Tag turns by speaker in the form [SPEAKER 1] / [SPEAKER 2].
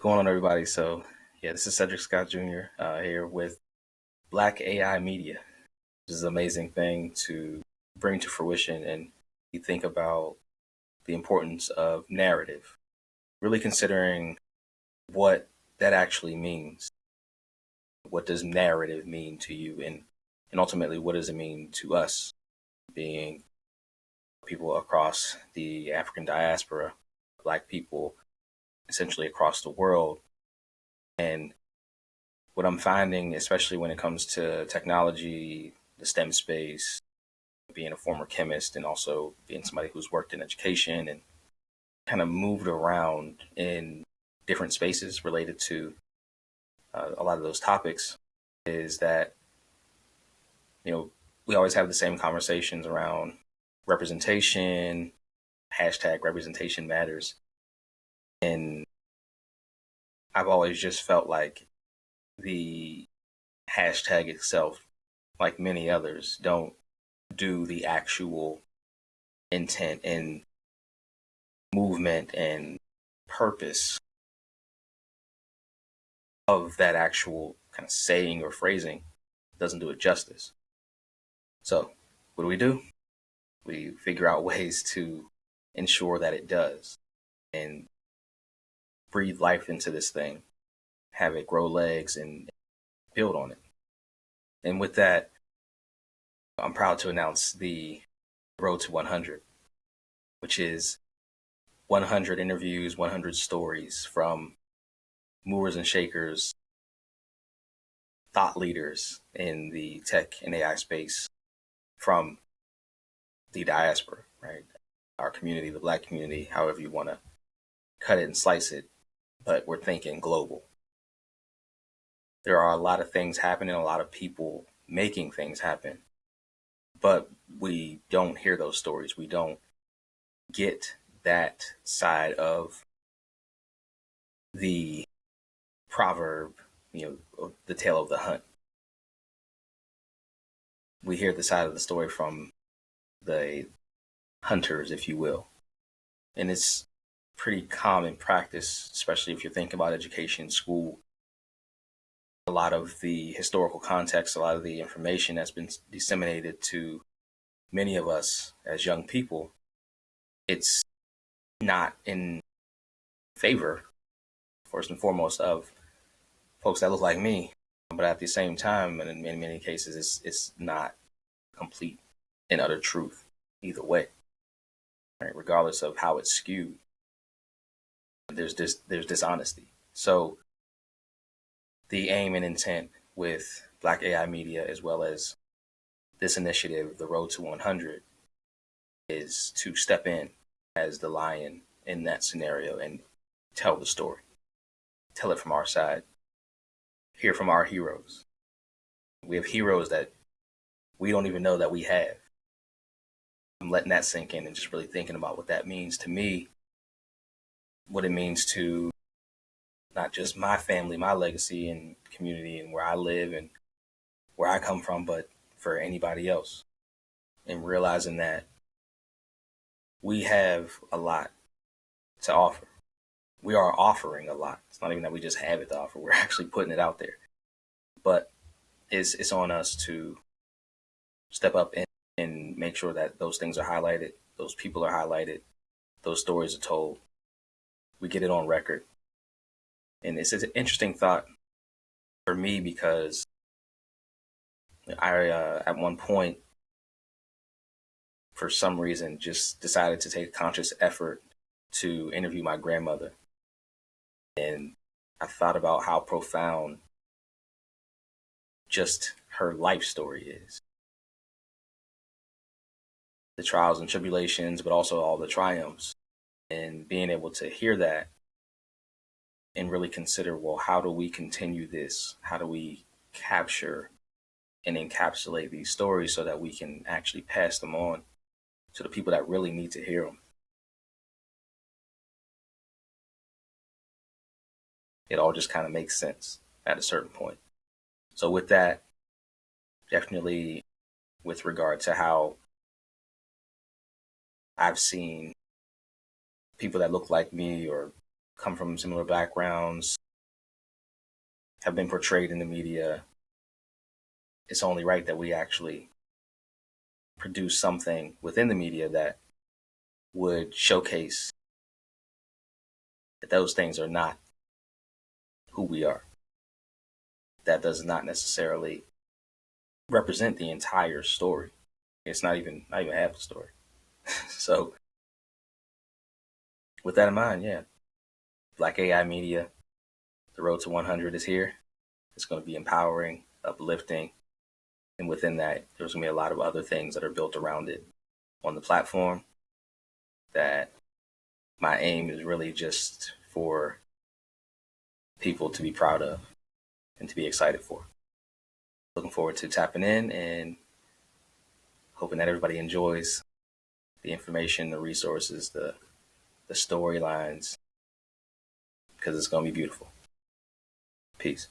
[SPEAKER 1] Going on, everybody? This is Cedric Scott Jr. Here with Black AI Media. This is an amazing thing to bring to fruition, and you think about the importance of narrative, really considering what that actually means. What does narrative mean to you, and ultimately, what does it mean to us, being people across the African diaspora, Black people, essentially across the world, and what I'm finding, especially when it comes to technology, the STEM space, being a former chemist and also being somebody who's worked in education and kind of moved around in different spaces related to a lot of those topics, is that, you know, we always have the same conversations around representation, hashtag representation matters. And I've always just felt like the hashtag itself, like many others, don't do the actual intent and movement and purpose of that actual kind of saying or phrasing. Doesn't do it justice. So what do? We figure out ways to ensure that it does and breathe life into this thing, have it grow legs and build on it. And with that, I'm proud to announce the Road to 100, which is 100 interviews, 100 stories from movers and shakers, thought leaders in the tech and AI space from the diaspora, right? Our community, the Black community, however you want to cut it and slice it, but we're thinking global. There are a lot of things happening, a lot of people making things happen, but we don't hear those stories. We don't get that side of the proverb, the tale of the hunt. We hear the side of the story from the hunters, if you will. And it's pretty common practice, especially if you're thinking about education, school. A lot of the historical context, a lot of the information that's been disseminated to many of us as young people, it's not in favor, first and foremost, of folks that look like me. But at the same time, and in many cases, it's not complete and utter truth either way, right? Regardless of how it's skewed, there's dishonesty. So the aim and intent with Black AI Media, as well as this initiative, the Road to 100, is to step in as the lion in that scenario and tell the story, tell it from our side, hear from our heroes. We have heroes that we don't even know that we have. I'm letting that sink in and just really thinking about what that means to me, what it means to not just my family, my legacy and community and where I live and where I come from, but for anybody else. And realizing that we have a lot to offer. We are offering a lot. It's not even that we just have it to offer. We're actually putting it out there. But it's on us to step up and make sure that those things are highlighted, those people are highlighted, those stories are told. We get it on record. And it's an interesting thought for me because I, at one point, for some reason, just decided to take a conscious effort to interview my grandmother. And I thought about how profound just her life story is. The trials and tribulations, but also all the triumphs. And being able to hear that and really consider, well, how do we continue this? How do we capture and encapsulate these stories so that we can actually pass them on to the people that really need to hear them? It all just kind of makes sense at a certain point. So with that, definitely with regard to how I've seen people that look like me or come from similar backgrounds, have been portrayed in the media, it's only right that we actually produce something within the media that would showcase that those things are not who we are. That does not necessarily represent the entire story. It's not even half the story. So with that in mind, yeah, Black AI media, the road to 100 is here. It's going to be empowering, uplifting, and within that, there's going to be a lot of other things that are built around it on the platform that my aim is really just for people to be proud of and to be excited for. Looking forward to tapping in and hoping that everybody enjoys the information, the resources, the storylines, because it's going to be beautiful. Peace.